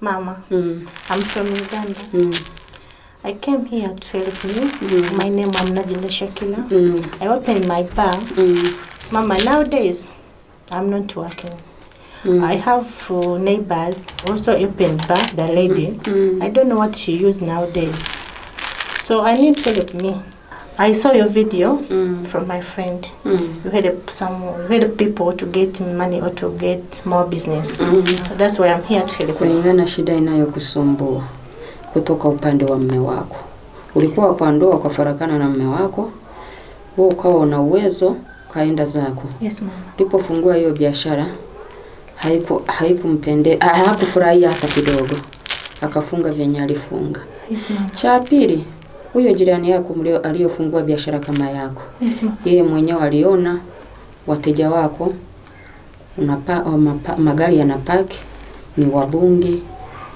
Mama, I'm from Uganda. I came here to help you. My name is Nadine Shakila. I opened my bar. Mama, nowadays, I'm not working. I have neighbors also open bar, the lady. I don't know what she uses nowadays. So I need to help me. I saw your video from my friend. You had people to get money or to get more business. So that's why I'm here to help you. Kulingana shida inayokusumbua kutoka upande wa mume wako. Ulikuwa kwa ndoa kwa farakana na mume wako. Wewe ukawa una uwezo kaenda zako. Yes mama. Ulipofungua hiyo biashara hakufurahia hata kidogo. Akafunga vyenye alifunga. Yes mama. Cha pili, huyo jirani yako aliyofungua biashara kama yako. Yes mama. Yeye mwenyewe aliona wateja wako magari yanapaki ni wabungi,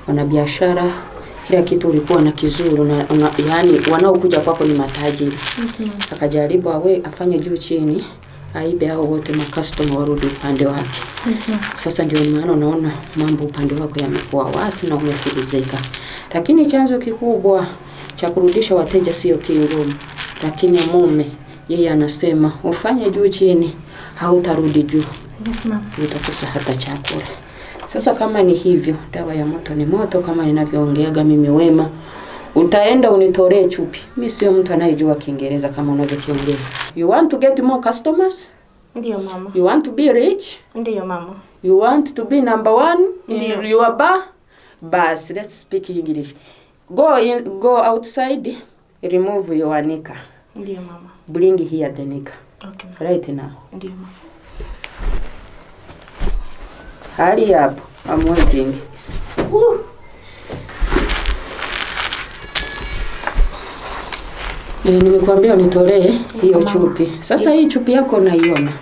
wana biashara, kila kitu ulikuwa na kizuri yani wanaokuja kwako ni matajiri. Yes mama. Akajaribu afanye juu chini aibe hao wote customer warudi upande wake. Yes mama. Sasa ndio maana unaona mambo upande wako yamekuwa wasi na umefirizika. Lakini chanzo kikubwa cha kurudisha wateja sio kingumu, lakini mume yeye anasema ufanye juu chini hautarudi juu. Yes mama. Utakosa hata chakula. Sasa kama ni hivyo, dawa ya moto ni moto kama ninavyoongeaga mimi Wema. Utaenda unitolee chupi. Mimi sio mtu anayejua Kiingereza kama unavyokiongea. You want to get more customers? Ndio mama. You want to be rich? Ndio mama. You want to be number 1 in Ndiyo. your bar? Bas, let's speak English. Go outside, remove your nika. Ndio mama. Bring here the nika. Okay. Right now. Ndio mama. Hurry up. I'm waiting. Nimekuambia unitolee hiyo chupi. Sasa hii chupi yako unaiona.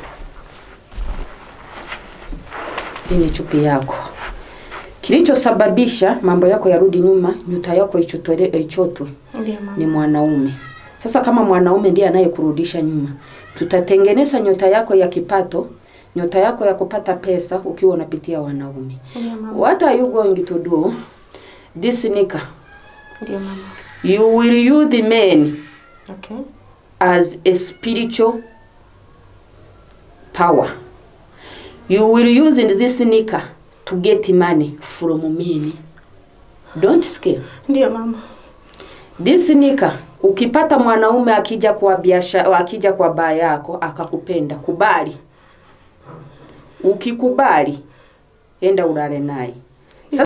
Hii ni chupi yako. Kilichosababisha mambo yako yarudi nyuma, nyuta yako ichotwe. Ndio mama. Ni mwanaume. Sasa kama mwanaume ndiye anayekurudisha nyuma, tutatengeneza nyota yako ya kipato, nyota yako ya kupata pesa ukiwa unapitia wanaume. Ndio mama. What are you going to do? This nika. Ndio mama. You will use the men Okay. as a spiritual power. You will use this nika to get money from men. Don't scare. Ndio mama. This nika ukipata mwanaume akija kwa biashara, akija kwa baa yako akakupenda, kubali. Ukikubali enda ulale naye.